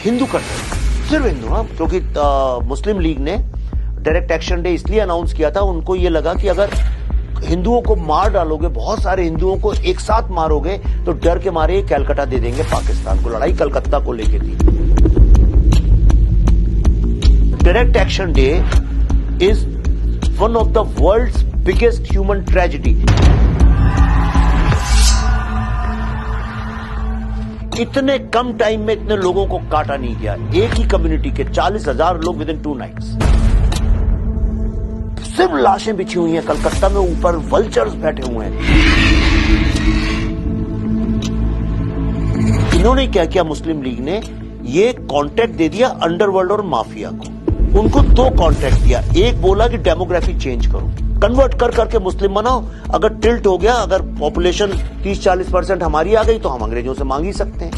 हिंदू कट्टर, सिर्फ हिंदू। हाँ, क्योंकि मुस्लिम लीग ने डायरेक्ट एक्शन डे इसलिए अनाउंस किया था, उनको ये लगा कि अगर हिंदुओं को मार डालोगे, बहुत सारे हिंदुओं को एक साथ मारोगे, तो डर के मारे कलकत्ता दे देंगे पाकिस्तान को। लड़ाई कलकत्ता को लेके थी। Direct action day is one of the world's biggest human tragedy. इतने कम टाइम में इतने लोगों को काटा नहीं गया। एक ही कम्युनिटी के 40,000 लोग विद इन 2 नाइट्स। सिर्फ लाशें बिछी हुई हैं कलकत्ता में, ऊपर वल्चर्स बैठे हुए हैं। इन्होंने क्या किया, मुस्लिम लीग ने ये कॉन्ट्रैक्ट दे दिया अंडरवर्ल्ड और माफिया को। उनको 2 कॉन्ट्रैक्ट दिया। एक बोला कि डेमोग्राफी चेंज करो, कन्वर्ट कर करके मुस्लिम बनाओ। अगर टिल्ट हो गया, अगर पॉपुलेशन 30-40% हमारी आ गई, तो हम अंग्रेजों से मांग ही सकते हैं।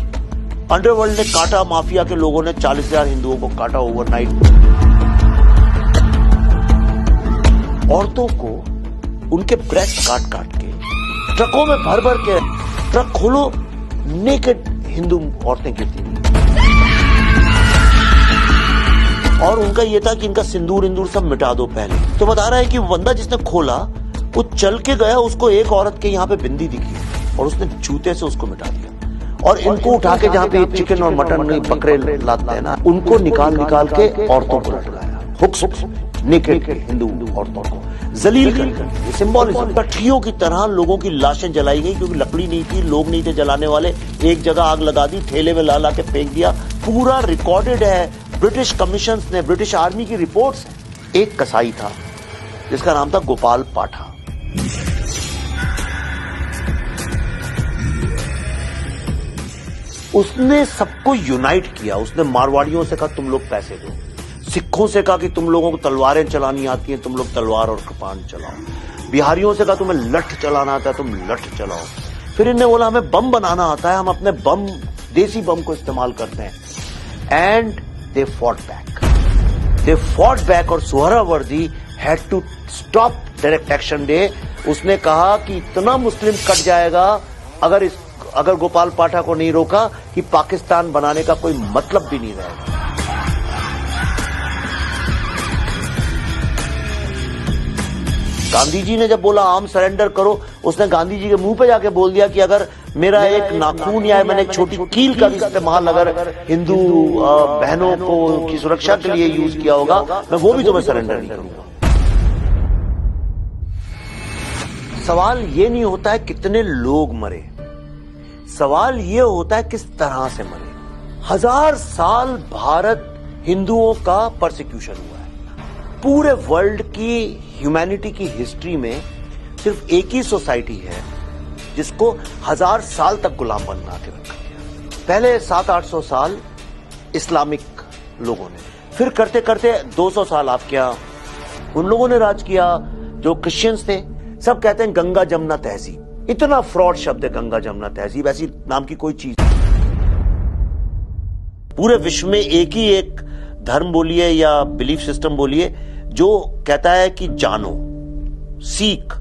अंडरवर्ल्ड ने काटा, माफिया के लोगों ने 40,000 हिंदुओं को काटा ओवरनाइट। औरतों को उनके ब्रेस्ट काट काट के ट्रकों में भर भर के, ट्रक खोलो, नेकेड हिंदू औरतें गिरती थी। और उनका यह था कि इनका सिंदूर इंदूर सब मिटा दो पहले। तो बता रहा है कि बंदा जिसने खोला वो चल के गया, उसको एक औरत के यहाँ पे बिंदी दिखी और उसने जूते से उसको मिटा दिया। और इनको उठा के जहाँ पे चिकन और मटन बकरे लाते हैं ना, उनको निकाल निकाल के औरतों को लटकाया, हुक्स नेकेड हिंदू औरतों को जलील कर। सिंबॉलिज्म। पट्टियों की तरह लोगों की लाशें जलाई गई, क्योंकि लकड़ी नहीं थी, लोग नहीं थे जलाने वाले। एक जगह आग लगा दी, ठेले में ला के फेंक दिया। पूरा रिकॉर्डेड है। ब्रिटिश कमीशंस ने, ब्रिटिश आर्मी की रिपोर्ट्स हैं। एक कसाई था जिसका नाम था गोपाल पाठा। उसने सबको यूनाइट किया। उसने मारवाड़ियों से कहा तुम लोग पैसे दो, सिखों से कहा कि तुम लोगों को तलवारें चलानी आती हैं, तुम लोग तलवार और कृपान चलाओ। बिहारियों से कहा तुम्हें लठ चलाना आता है, तुम लठ चलाओ। फिर इन्हें बोला हमें बम बनाना आता है, हम अपने बम, देसी बम को इस्तेमाल करते हैं। एंड दे फॉट बैक और Suhrawardy had to stop direct action day. उसने कहा कि इतना मुस्लिम कट जाएगा अगर गोपाल पाठा को नहीं रोका, कि पाकिस्तान बनाने का कोई मतलब भी नहीं रहेगा। गांधी जी ने जब बोला आर्म सरेंडर करो, उसने गांधी जी के मुंह पे जाके बोल दिया कि अगर मेरा एक नाखून या मैंने एक छोटी कील का भी इस्तेमाल अगर हिंदू बहनों को की सुरक्षा के लिए यूज किया होगा, मैं वो भी तुम्हें सरेंडर नहीं करूंगा। सवाल ये नहीं होता है कितने लोग मरे, सवाल ये होता है किस तरह से मरे। 1000 साल भारत हिंदुओं का परसिक्यूशन हुआ है। पूरे वर्ल्ड की ह्यूमैनिटी की हिस्ट्री में सिर्फ एक ही सोसाइटी है जिसको 1000 साल तक गुलाम बना के रखा गया। पहले 700-800 साल इस्लामिक लोगों ने, फिर करते करते 200 साल आप क्या उन लोगों ने राज किया जो क्रिश्चियंस थे। सब कहते हैं गंगा जमुना तहजीब। इतना फ्रॉड शब्द है गंगा जमुना तहजीब, ऐसी नाम की कोई चीज। पूरे विश्व में एक ही एक धर्म बोलिए या बिलीफ सिस्टम बोलिए जो कहता है कि जानो, सीक,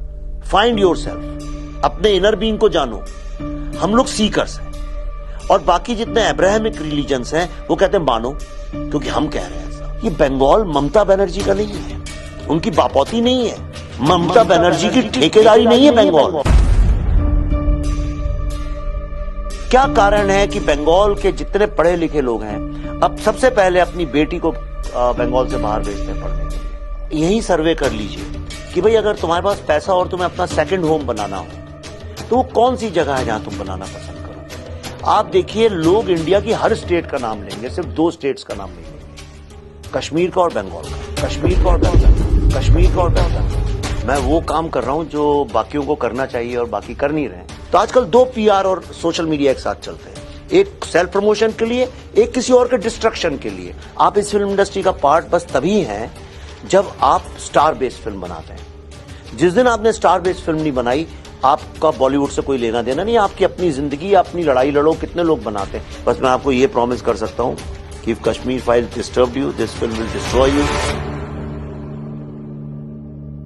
फाइंड योरसेल्फ, अपने इनर बीइंग को जानो। हम लोग सीकर्स हैं। और बाकी जितने अब्राहमिक रिलीजन्स हैं वो कहते हैं मानो, क्योंकि हम कह रहे हैं ऐसा। ये बंगाल ममता बनर्जी का नहीं है, उनकी बापौती नहीं है, ममता बनर्जी की ठेकेदारी नहीं है बंगाल। क्या कारण है कि बंगाल के जितने पढ़े लिखे लोग हैं अब सबसे पहले अपनी बेटी को बंगाल से बाहर भेजते हैं पढ़ने के लिए। यही सर्वे कर लीजिए कि भाई अगर तुम्हारे पास पैसा और तुम्हें अपना सेकंड होम बनाना हो तो वो कौन सी जगह है जहां तुम बनाना पसंद करो। आप देखिए, लोग इंडिया की हर स्टेट का नाम लेंगे, सिर्फ 2 स्टेट्स का नाम नहीं लेंगे, कश्मीर का और बंगाल का। कश्मीर का और बंगाल, कश्मीर का और बंगाल। मैं वो काम कर रहा हूं जो बाकियों को करना चाहिए और बाकी कर नहीं रहे हैं। तो आजकल 2 PR और सोशल मीडिया एक साथ चलते हैं, एक सेल्फ प्रमोशन के लिए, एक किसी और के डिस्ट्रक्शन के लिए। आप इस फिल्म इंडस्ट्री का पार्ट बस तभी हैं जब आप स्टार बेस्ड फिल्म बनाते हैं। जिस दिन आपने स्टार बेस्ड फिल्म नहीं बनाई, आपका बॉलीवुड से कोई लेना देना नहीं। आपकी अपनी जिंदगी, अपनी लड़ाई लड़ो, कितने लोग बनाते हैं। बस मैं आपको ये प्रॉमिस कर सकता हूं कि if Kashmir files disturbed you, this film will destroy you.